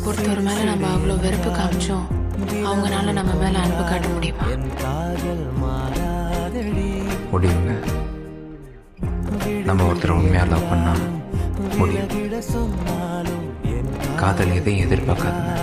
ஒருத்தர் மேலே நம்ம அவ்வளோ வெறுப்பு காமிச்சோம், அவங்களால நம்ம மேலே அன்பு காட்ட முடியுமா? முடியுங்க. நம்ம ஒருத்தர் உண்மையாக லவ் பண்ணால் முடியும். காதல் எதையும் எதிர்பார்க்காதுங்க.